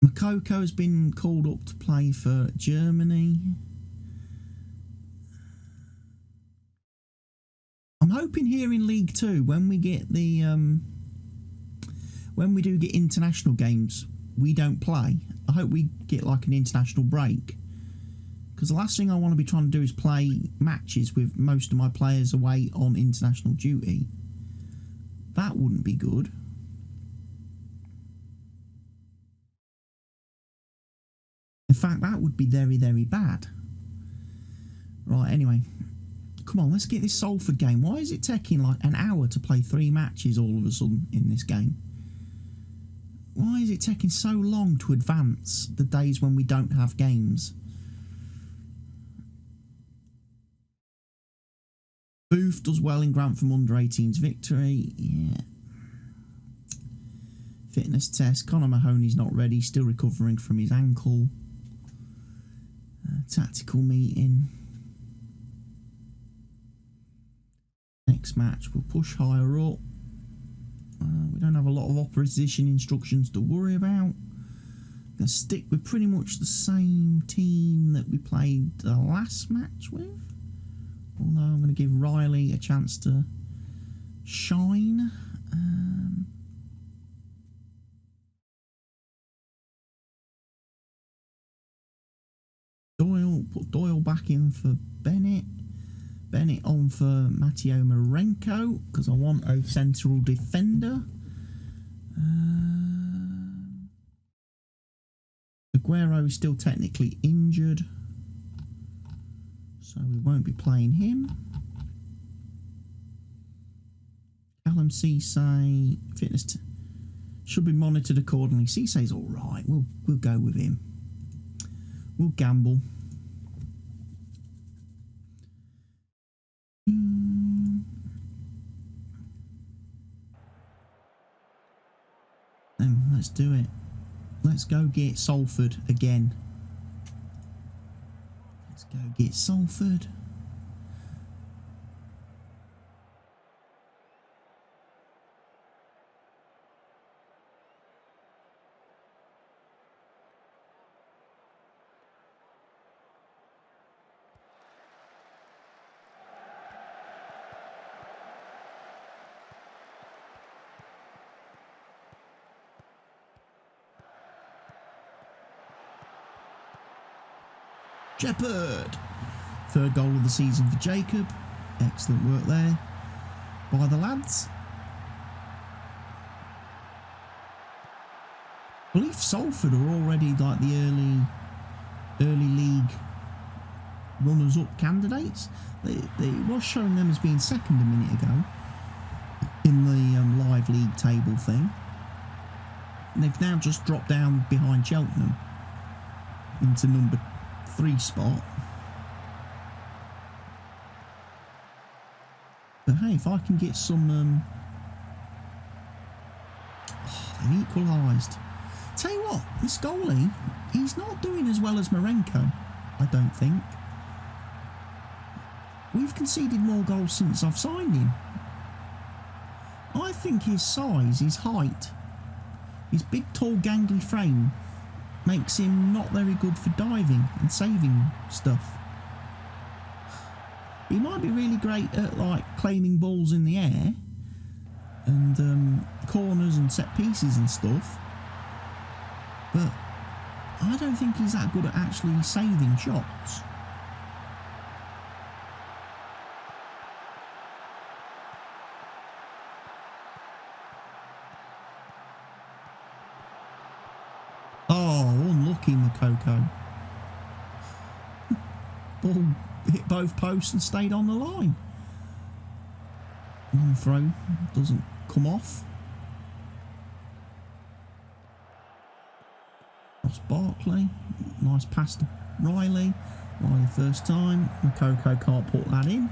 Makoko has been called up to play for Germany. I'm hoping here in League 2, when we get the when we do get international games, we don't play. I hope we get like an international break. Because the last thing I want to be trying to do is play matches with most of my players away on international duty. That wouldn't be good. In fact, that would be very, very bad. Right, anyway. Come on, let's get this Salford game. Why is it taking like an hour to play 3 matches all of a sudden in this game? Why is it taking so long to advance the days when we don't have games? Booth does well in Grantham under-18s victory. Yeah. Fitness test. Conor Mahoney's not ready. Still recovering from his ankle. Tactical meeting. Next match, we'll push higher up. We don't have a lot of opposition instructions to worry about. Going to stick with pretty much the same team that we played the last match with. Although I'm going to give Riley a chance to shine. Doyle, put Doyle back in for Bennett. Bennett on for Matteo Marenko, because I want a central defender. Aguero is still technically injured, so we won't be playing him. Callum Cisse, fitness should be monitored accordingly. Cisse's all right. We'll go with him. We'll gamble. Let's do it. Let's go get Salford again. Let's go get Salford. Shepherd. Third goal of the season for Jacob. Excellent work there by the lads. I believe Salford are already like the early league runners-up candidates. It was showing them as being second a minute ago in the live league table thing. And they've now just dropped down behind Cheltenham into number 3 spot. hey, if I can get some... they've equalised. Tell you what, this goalie, he's not doing as well as Marenko, I don't think. We've conceded more goals since I've signed him. I think his size, his height, his big, tall, gangly frame makes him not very good for diving and saving stuff. He might be really great at, like, claiming balls in the air and corners and set pieces and stuff, but I don't think he's that good at actually saving shots. Oh, unlucky Mccarthy. Ball hit both posts and stayed on the line. Long throw doesn't come off. Cross Barkley. Nice pass to Riley. Riley first time. Mccarthy can't put that in.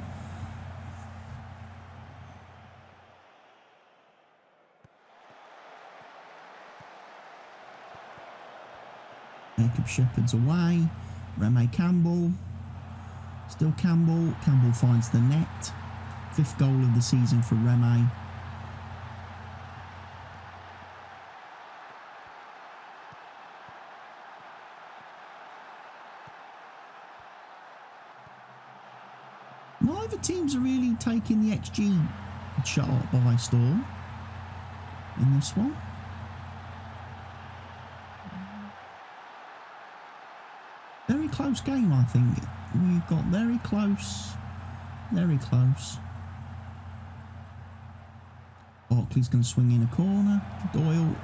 Jacob Shepherd's away. Remy Campbell. Still Campbell. Campbell finds the net. 5th goal of the season for Remy. Neither teams are really taking the XG chart by storm in this one. Very close game, I think. We've got very close. Very close. Barkley's going to swing in a corner. Doyle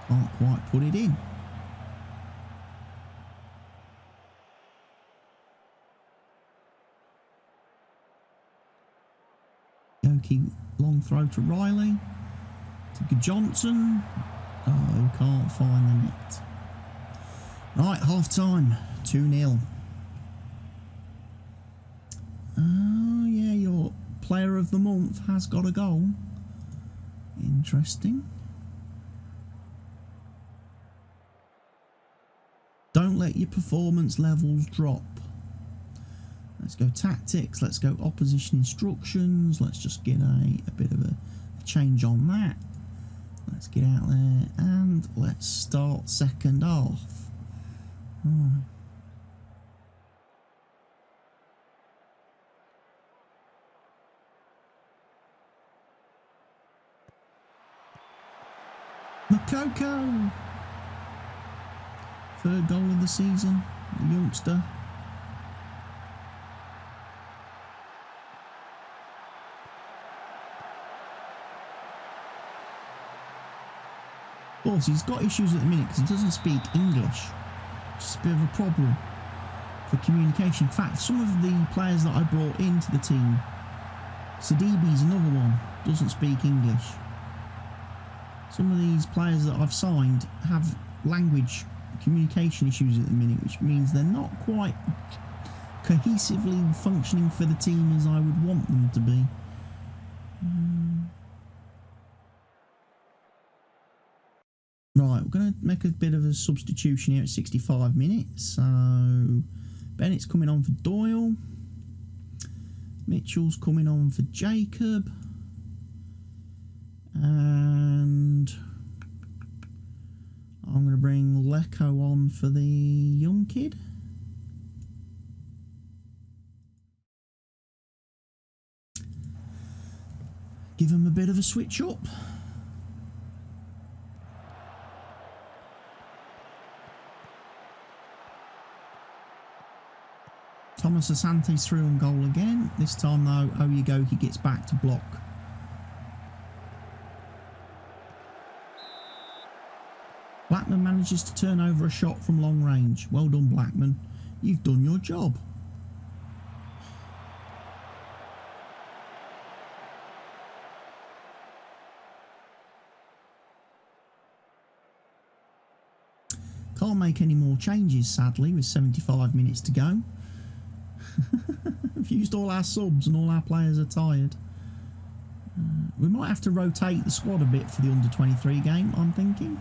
can't quite put it in. Yoki, long throw to Riley. To Johnson. Oh, can't find the net. Right, half time. 2-0. Oh, yeah, your player of the month has got a goal. Interesting. Don't let your performance levels drop. Let's go tactics. Let's go opposition instructions. Let's just get a bit of a change on that. Let's get out there and let's start second half. Right. Makoko! 3rd goal of the season, the youngster. Of course, he's got issues at the minute because he doesn't speak English. It's a bit of a problem for communication. In fact, some of the players that I brought into the team, Sidibe's another one, doesn't speak English. Some of these players that I've signed have language communication issues at the minute, which means they're not quite cohesively functioning for the team as I would want them to be. Right, we're going to make a bit of a substitution here at 65 minutes. So Bennett's coming on for Doyle. Mitchell's coming on for Jacob. And I'm going to bring Lecco on for the young kid. Give him a bit of a switch up. Thomas Asante's through on goal again. This time though, Oyegoki gets back to block. Blackman manages to turn over a shot from long range. Well done, Blackman. You've done your job. Can't make any more changes, sadly, with 75 minutes to go. We've used all our subs and all our players are tired. We might have to rotate the squad a bit for the under-23 game, I'm thinking.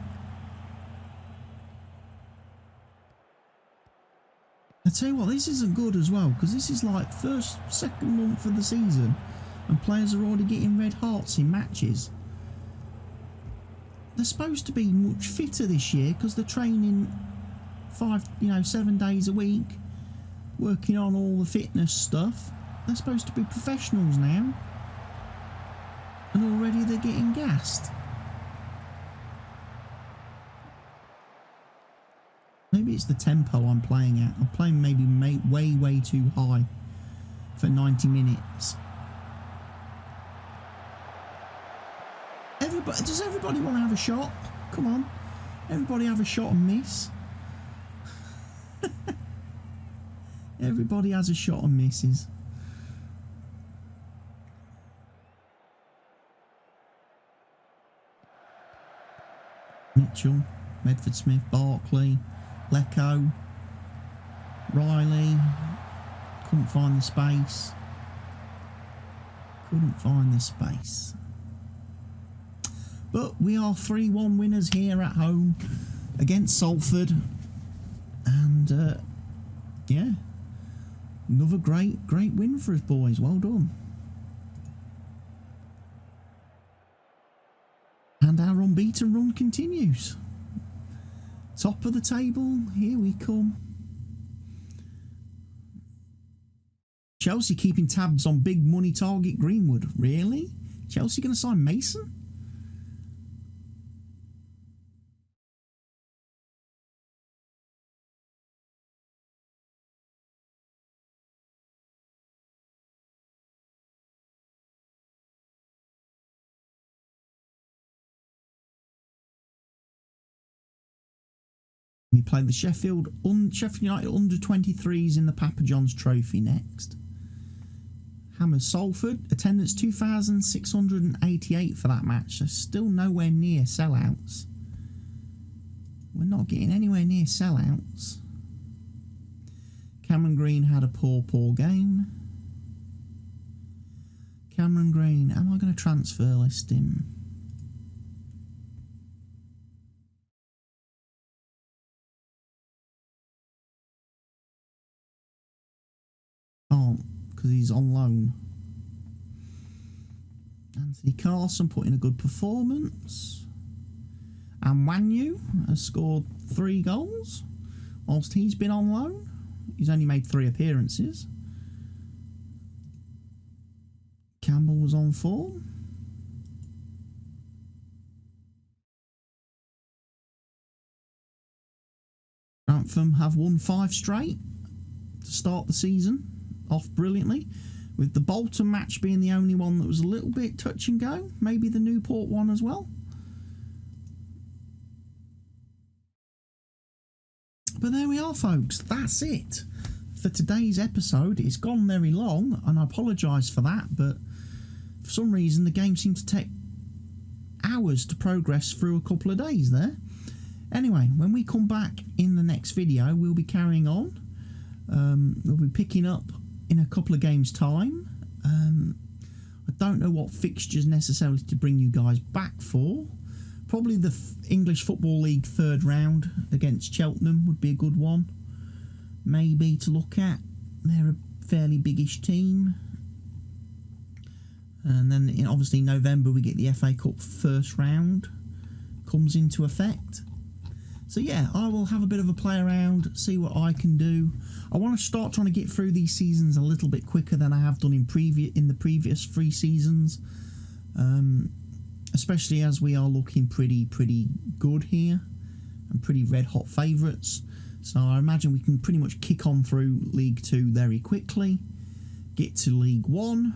I tell you what, this isn't good as well, because this is like second month of the season and players are already getting red hearts in matches. They're supposed to be much fitter this year because they're training 7 days a week, working on all the fitness stuff. They're supposed to be professionals now, and already they're getting gassed. Maybe it's the tempo I'm playing at. I'm playing maybe way too high for 90 minutes. Does everybody want to have a shot? Come on. Everybody have a shot and miss. Everybody has a shot and misses. Mitchell, Medford-Smith, Barkley, Lecco, Riley. Couldn't find the space. Couldn't find the space. But we are 3-1 winners here at home against Salford. And, yeah, another great win for us, boys. Well done. And our unbeaten run continues. Top of the table, here we come. Chelsea keeping tabs on big money target Greenwood. Really? Chelsea going to sign Mason? We play the Sheffield United under-23s in the Papa John's Trophy next. Hammers Salford, attendance 2,688 for that match, so still nowhere near sellouts. We're not getting anywhere near sellouts. Cameron Green had a poor game. Cameron Green, am I going to transfer list him? Oh, because he's on loan. Anthony Carson put in a good performance. And Wanyu has scored 3 goals whilst he's been on loan. He's only made 3 appearances. Campbell was on form. Grantham have won 5 straight to start the season off brilliantly, with the Bolton match being the only one that was a little bit touch and go. Maybe the Newport one as well. But there we are, folks. That's it for today's episode. It's gone very long, and I apologise for that, but for some reason the game seemed to take hours to progress through a couple of days there. Anyway, when we come back in the next video, we'll be carrying on. We'll be picking up in a couple of games' time. I don't know what fixtures necessarily to bring you guys back for. Probably the English Football League 3rd round against Cheltenham would be a good one, maybe to look at. They're a fairly biggish team. And then obviously in November we get the FA Cup 1st round comes into effect. So yeah, I will have a bit of a play around, see what I can do. I want to start trying to get through these seasons a little bit quicker than I have done in the previous 3 seasons. Especially as we are looking pretty good here and pretty red hot favourites. So I imagine we can pretty much kick on through League 2 very quickly, get to League 1,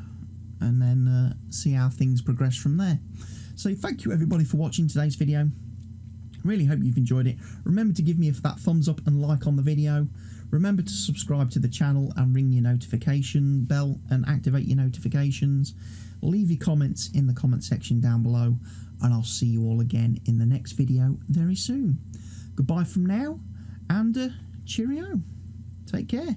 and then see how things progress from there. So thank you everybody for watching today's video. Really hope you've enjoyed it. Remember to give me that thumbs up and like on the video. Remember to subscribe to the channel and ring your notification bell and activate your notifications. Leave your comments in the comment section down below, and I'll see you all again in the next video very soon. Goodbye from now, and cheerio. Take care.